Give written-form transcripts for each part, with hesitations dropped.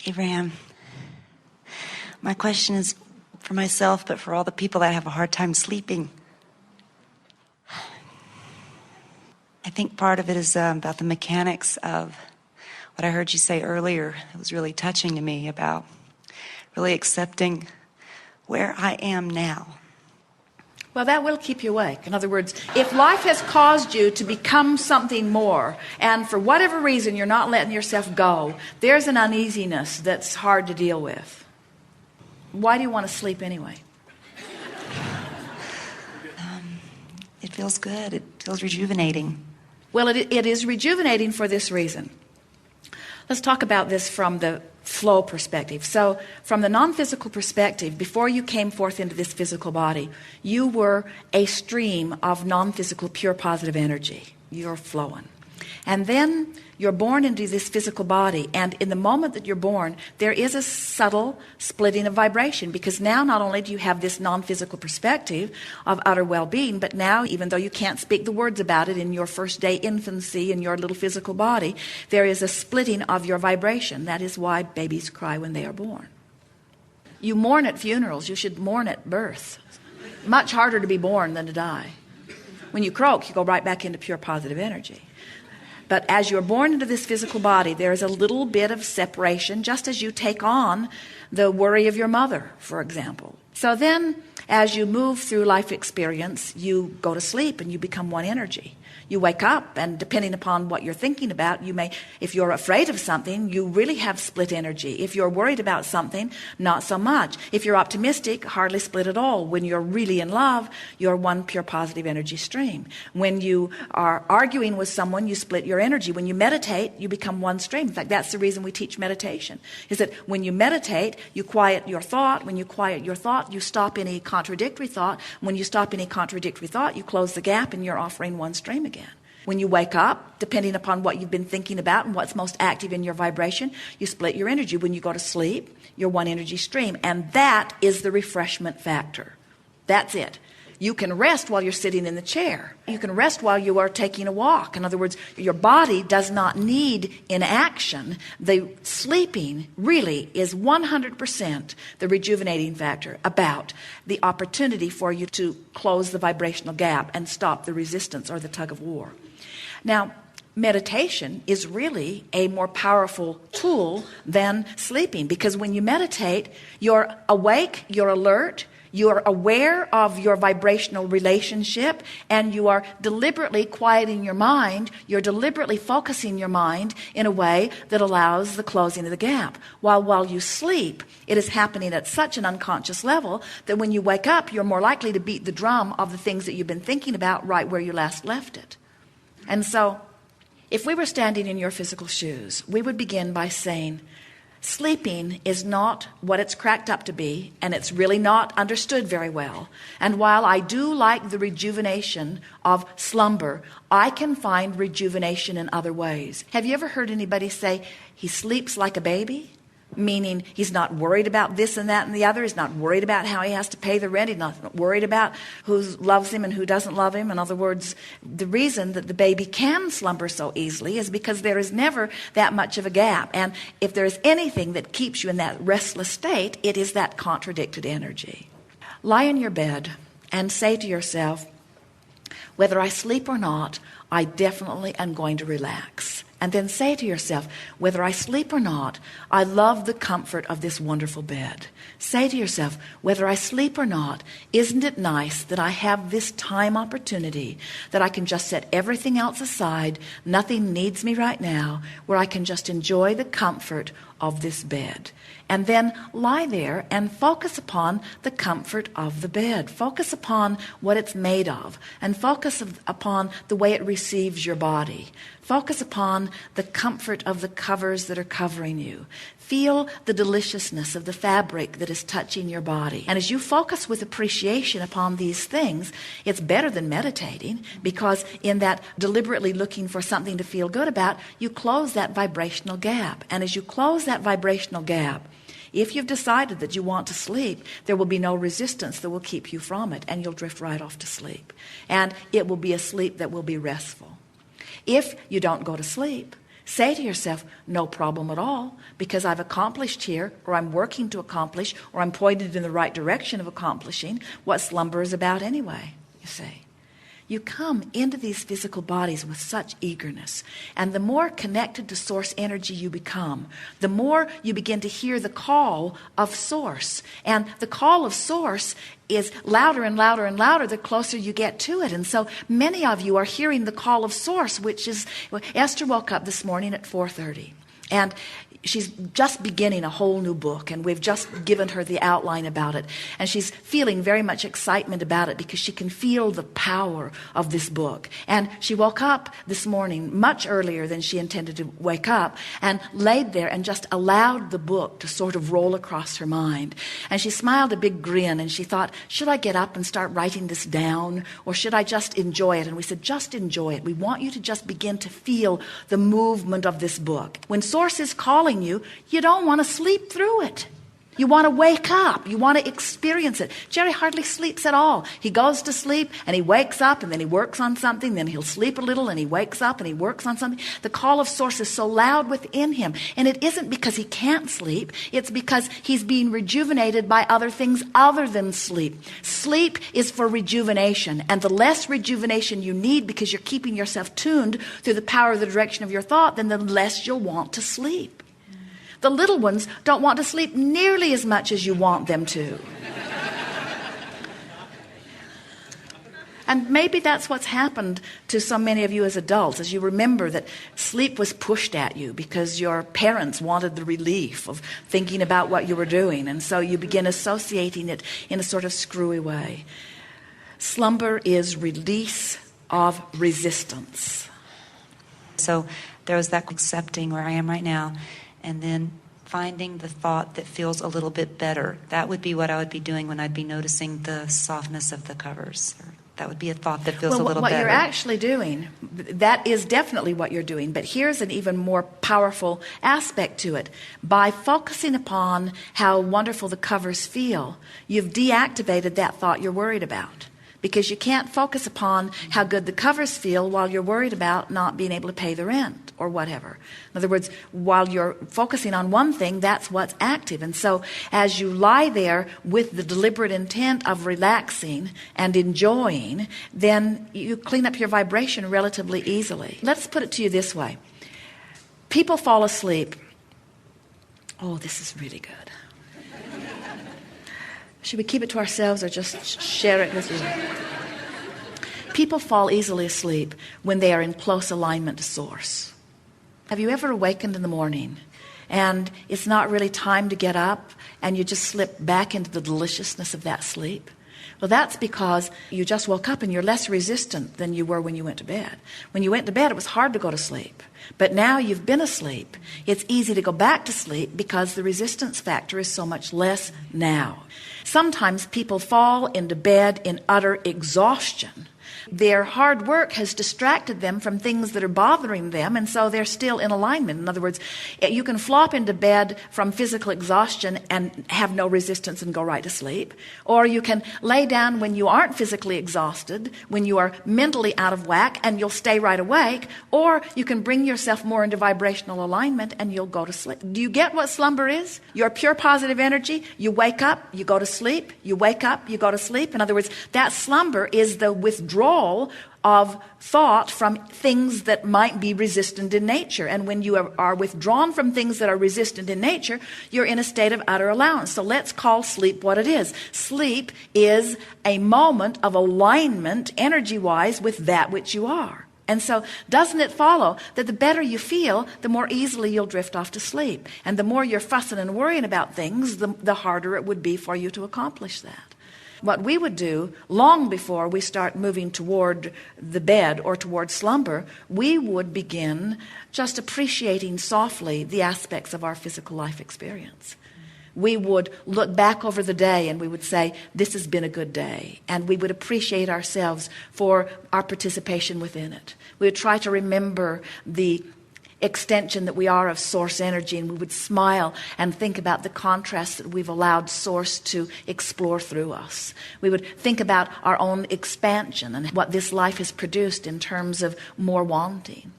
Abraham, my question is for myself, but for all the people that have a hard time sleeping. I think part of it is about the mechanics of what I heard you say earlier. It was really touching to me about really accepting where I am now. Well, that will keep you awake. In other words, if life has caused you to become something more, and for whatever reason you're not letting yourself go, there's an uneasiness that's hard to deal with. Why do you want to sleep anyway? It feels good. It feels rejuvenating. Well, it is rejuvenating for this reason. Let's talk about this from the flow perspective. So from the non-physical perspective, before you came forth into this physical body, you were a stream of non-physical pure positive energy. You're flowing. And then you're born into this physical body, and in the moment that you're born, there is a subtle splitting of vibration, because now not only do you have this non-physical perspective of utter well-being, but now, even though you can't speak the words about it in your first day infancy in your little physical body, there is a splitting of your vibration. That is why babies cry when they are born. You mourn at funerals. You should mourn at birth. Much harder to be born than to die. When you croak, you go right back into pure positive energy. But as you're born into this physical body, there is a little bit of separation, just as you take on the worry of your mother, for example. So then, as you move through life experience, you go to sleep and you become one energy. You wake up, and depending upon what you're thinking about, you may, if you're afraid of something, you really have split energy. If you're worried about something, not so much. If you're optimistic, hardly split at all. When you're really in love, you're one pure positive energy stream. When you are arguing with someone, you split your energy. When you meditate, you become one stream. In fact, that's the reason we teach meditation, is that when you meditate, you quiet your thought. When you quiet your thought, you stop any contradictory thought. When you stop any contradictory thought, you close the gap and you're offering one stream again. When you wake up, depending upon what you've been thinking about and what's most active in your vibration, you split your energy. When you go to sleep, you're one energy stream. And that is the refreshment factor. That's it. You can rest while you're sitting in the chair. You can rest while you are taking a walk. In other words, your body does not need inaction. The sleeping really is 100% the rejuvenating factor, about the opportunity for you to close the vibrational gap and stop the resistance or the tug of war. Now, meditation is really a more powerful tool than sleeping, because when you meditate, you're awake, you're alert, you're aware of your vibrational relationship, and you are deliberately quieting your mind. You're deliberately focusing your mind in a way that allows the closing of the gap. While you sleep, it is happening at such an unconscious level that when you wake up, you're more likely to beat the drum of the things that you've been thinking about right where you last left it. And so, if we were standing in your physical shoes, we would begin by saying, sleeping is not what it's cracked up to be, and it's really not understood very well. And while I do like the rejuvenation of slumber, I can find rejuvenation in other ways. Have you ever heard anybody say, he sleeps like a baby? Meaning he's not worried about this and that and the other. He's not worried about how he has to pay the rent. He's not worried about who loves him and who doesn't love him. In other words, the reason that the baby can slumber so easily is because there is never that much of a gap. And if there is anything that keeps you in that restless state, it is that contradicted energy. Lie in your bed and say to yourself, whether I sleep or not, I definitely am going to relax. And then say to yourself, whether I sleep or not, I love the comfort of this wonderful bed. Say to yourself, whether I sleep or not, isn't it nice that I have this time opportunity, that I can just set everything else aside, nothing needs me right now, where I can just enjoy the comfort of this bed. And then lie there and focus upon the comfort of the bed. Focus upon what it's made of, and focus upon the way it receives your body. Focus upon the comfort of the covers that are covering you. Feel the deliciousness of the fabric that is touching your body. And as you focus with appreciation upon these things, it's better than meditating, because in that deliberately looking for something to feel good about, you close that vibrational gap. And as you close that vibrational gap, if you've decided that you want to sleep, there will be no resistance that will keep you from it, and you'll drift right off to sleep. And it will be a sleep that will be restful. If you don't go to sleep, Say to yourself, no problem at all, because I've accomplished here, or I'm working to accomplish, or I'm pointed in the right direction of accomplishing what slumber is about anyway, you see. You come into these physical bodies with such eagerness. And the more connected to source energy you become, the more you begin to hear the call of source. And the call of source is louder and louder and louder the closer you get to it. And so many of you are hearing the call of source, which is, Esther woke up this morning at 4:30. And she's just beginning a whole new book, and we've just given her the outline about it. And she's feeling very much excitement about it because she can feel the power of this book. And she woke up this morning much earlier than she intended to wake up, and laid there and just allowed the book to sort of roll across her mind. And she smiled a big grin, and she thought, should I get up and start writing this down, or should I just enjoy it? And we said, just enjoy it. We want you to just begin to feel the movement of this book. When Source is calling you, you don't want to sleep through it. You want to wake up. You want to experience it. Jerry hardly sleeps at all. He goes to sleep and he wakes up, and then he works on something. Then he'll sleep a little and he wakes up and he works on something. The call of source is so loud within him. And it isn't because he can't sleep. It's because he's being rejuvenated by other things other than sleep. Sleep is for rejuvenation. And the less rejuvenation you need because you're keeping yourself tuned through the power of the direction of your thought, then the less you'll want to sleep. The little ones don't want to sleep nearly as much as you want them to. And maybe that's what's happened to so many of you as adults, as you remember that sleep was pushed at you because your parents wanted the relief of thinking about what you were doing. And so you begin associating it in a sort of screwy way. Slumber is release of resistance. So there was that accepting where I am right now, and then finding the thought that feels a little bit better. That would be what I would be doing when I'd be noticing the softness of the covers. That would be a thought that feels a little what better. What you're actually doing, that is definitely what you're doing. But here's an even more powerful aspect to it. By focusing upon how wonderful the covers feel, you've deactivated that thought you're worried about. Because you can't focus upon how good the covers feel while you're worried about not being able to pay the rent or whatever. In other words, while you're focusing on one thing, that's what's active. And so as you lie there with the deliberate intent of relaxing and enjoying, then you clean up your vibration relatively easily. Let's put it to you this way. People fall asleep. Oh, this is really good. Should we keep it to ourselves or just share it with you? People fall easily asleep when they are in close alignment to source. Have you ever awakened in the morning and it's not really time to get up and you just slip back into the deliciousness of that sleep? Well, that's because you just woke up and you're less resistant than you were when you went to bed. When you went to bed, it was hard to go to sleep. But now you've been asleep. It's easy to go back to sleep because the resistance factor is so much less now. Sometimes people fall into bed in utter exhaustion. Their hard work has distracted them from things that are bothering them, and so they're still in alignment. In other words, you can flop into bed from physical exhaustion and have no resistance and go right to sleep. Or you can lay down when you aren't physically exhausted, when you are mentally out of whack, and you'll stay right awake. Or you can bring yourself more into vibrational alignment and you'll go to sleep. Do you get what slumber is? Your pure positive energy. You wake up, you go to sleep. You wake up, you go to sleep. In other words, that slumber is the withdrawal of thought from things that might be resistant in nature. And when you are withdrawn from things that are resistant in nature, you're in a state of utter allowance. So let's call sleep what it is. Sleep is a moment of alignment, energy-wise, with that which you are. And so doesn't it follow that the better you feel, the more easily you'll drift off to sleep? And the more you're fussing and worrying about things, the harder it would be for you to accomplish that. What we would do long before we start moving toward the bed or toward slumber, we would begin just appreciating softly the aspects of our physical life experience. We would look back over the day and we would say, this has been a good day. And we would appreciate ourselves for our participation within it. We would try to remember the extension that we are of source energy, and we would smile and think about the contrast that we've allowed source to explore through us. We would think about our own expansion and what this life has produced in terms of more wanting.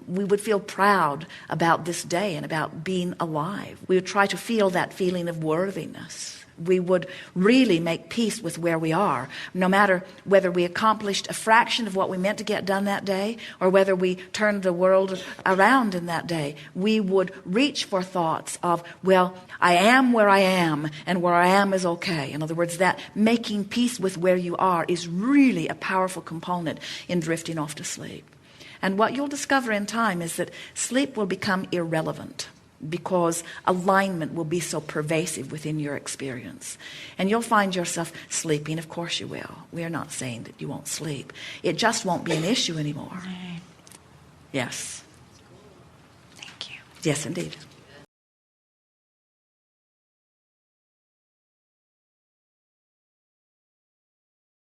We would feel proud about this day and about being alive. We would try to feel that feeling of worthiness. We would really make peace with where we are, no matter whether we accomplished a fraction of what we meant to get done that day or whether we turned the world around in that day. We would reach for thoughts of, well, I am where I am, and where I am is okay. In other words, that making peace with where you are is really a powerful component in drifting off to sleep. And what you'll discover in time is that sleep will become irrelevant, because alignment will be so pervasive within your experience. And you'll find yourself sleeping. Of course you will. We are not saying that you won't sleep. It just won't be an issue anymore. Right. Yes. Thank you. Yes, indeed.